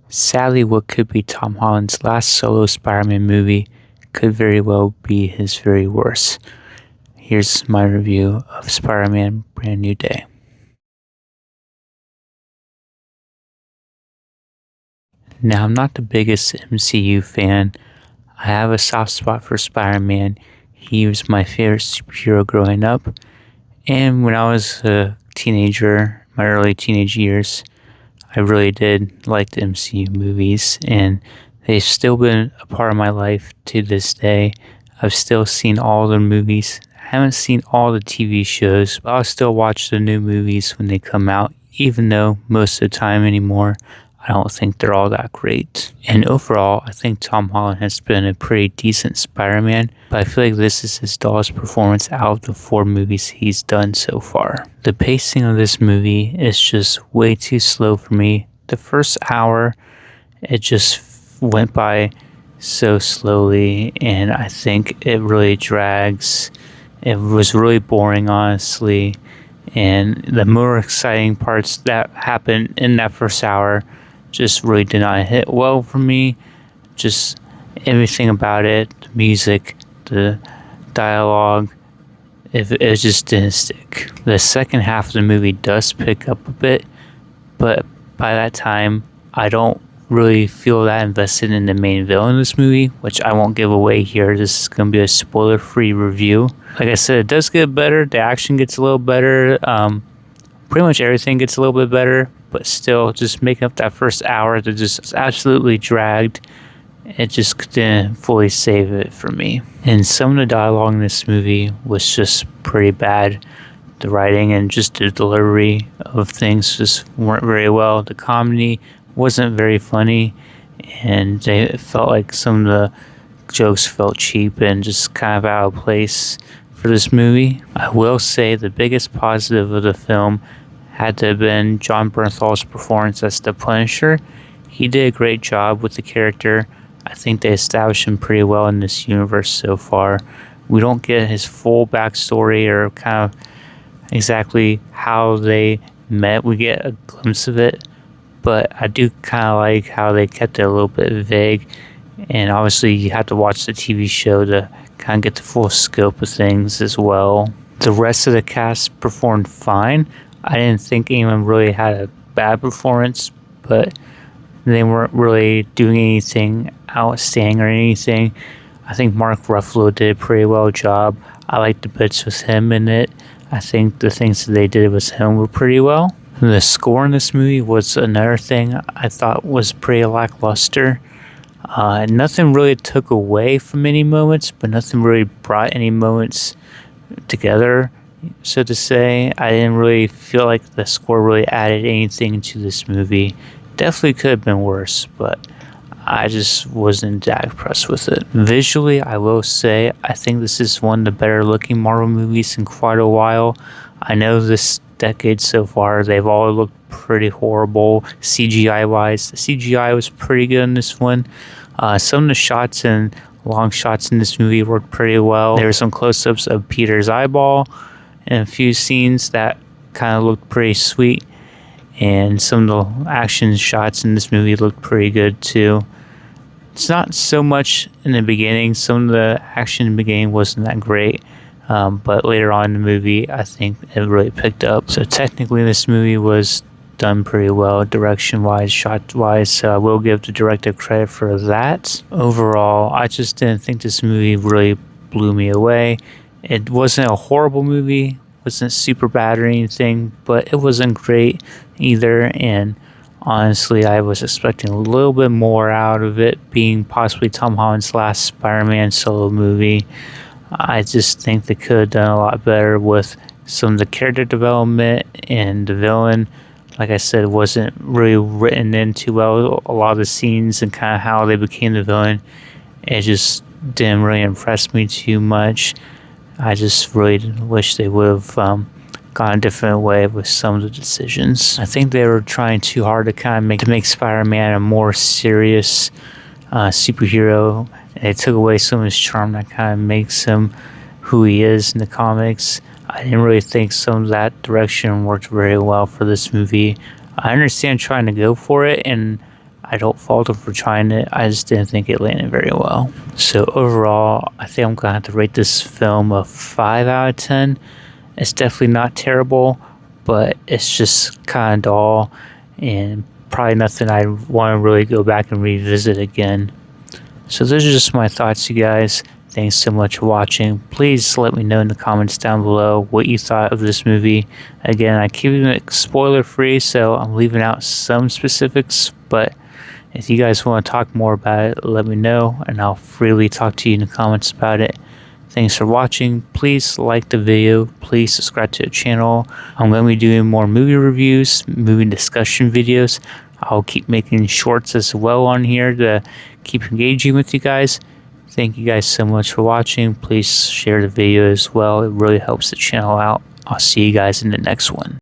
Sadly, what could be Tom Holland's last solo Spider-Man movie could very well be his very worst. Here's my review of Spider-Man Brand New Day. Now, I'm not the biggest MCU fan. I have a soft spot for Spider-Man. He was my favorite superhero growing up. And when I was a teenager, my early teenage years, I really did like the MCU movies, and they've still been a part of my life to this day. I've still seen all the movies. I haven't seen all the TV shows, but I'll still watch the new movies when they come out, even though most of the time anymore, I don't think they're all that great. And overall, I think Tom Holland has been a pretty decent Spider-Man, but I feel like this is his dullest performance out of the 4 movies he's done so far. The pacing of this movie is just way too slow for me. The first hour, it just went by so slowly, and I think it really drags. It was really boring, honestly, and the more exciting parts that happened in that first hour just really did not hit well for me. Just everything about it, the music, the dialogue, it just didn't stick. The second half of the movie does pick up a bit, but by that time, I don't really feel that invested in the main villain of this movie, which I won't give away here. This is going to be a spoiler-free review. Like I said, it does get better. The action gets a little better. Pretty much everything gets a little bit better, but still, just making up that first hour that just absolutely dragged. It just didn't fully save it for me. And some of the dialogue in this movie was just pretty bad. The writing and just the delivery of things just weren't very well. The comedy wasn't very funny, and they felt like some of the jokes felt cheap and just kind of out of place for this movie. I will say the biggest positive of the film had to have been John Bernthal's performance as the Punisher. He did a great job with the character. I think they established him pretty well in this universe so far. We don't get his full backstory or kind of exactly how they met. We get a glimpse of it, but I do kind of like how they kept it a little bit vague. And obviously you have to watch the TV show to kind of get the full scope of things as well. The rest of the cast performed fine. I didn't think anyone really had a bad performance, but they weren't really doing anything outstanding or anything. I think Mark Ruffalo did a pretty well job. I liked the bits with him in it. I think the things that they did with him were pretty well. The score in this movie was another thing I thought was pretty lackluster. Nothing really took away from any moments, but nothing really brought any moments together, so to say. I didn't really feel like the score really added anything to this movie. Definitely could have been worse, but I just wasn't that impressed with it. Visually, I will say, I think this is one of the better looking Marvel movies in quite a while. I know this decade so far, they've all looked pretty horrible CGI wise. The CGI was pretty good in this one. Some of the shots and long shots in this movie worked pretty well. There were some close-ups of Peter's eyeball and a few scenes that kind of looked pretty sweet, and some of the action shots in this movie looked pretty good too. It's not so much in the beginning. Some of the action in the beginning wasn't that great, but later on in the movie, I think it really picked up. So technically, this movie was done pretty well, direction-wise, shot-wise, so I will give the director credit for that. Overall, I just didn't think this movie really blew me away. It wasn't a horrible movie, wasn't super bad or anything, but it wasn't great either, and honestly, I was expecting a little bit more out of it, being possibly Tom Holland's last Spider-Man solo movie. I just think they could have done a lot better with some of the character development, and the villain, like I said, wasn't really written in too well. A lot of the scenes and kind of how they became the villain, it just didn't really impress me too much. I just really wish they would have gone a different way with some of the decisions. I think they were trying too hard to kind of make Spider-Man a more serious superhero. It took away some of his charm that kind of makes him who he is in the comics. I didn't really think some of that direction worked very well for this movie. I understand trying to go for it, and I don't fault him for trying it. I just didn't think it landed very well. So overall, I think I'm gonna have to rate this film a 5 out of 10. It's definitely not terrible, but it's just kind of dull and probably nothing I want to really go back and revisit again. So those are just my thoughts, you guys. Thanks so much for watching. Please let me know in the comments down below what you thought of this movie. Again, I keep it spoiler free, so I'm leaving out some specifics, but if you guys want to talk more about it, let me know, and I'll freely talk to you in the comments about it. Thanks for watching. Please like the video. Please subscribe to the channel. I'm going to be doing more movie reviews, movie discussion videos. I'll keep making shorts as well on here to keep engaging with you guys. Thank you guys so much for watching. Please share the video as well. It really helps the channel out. I'll see you guys in the next one.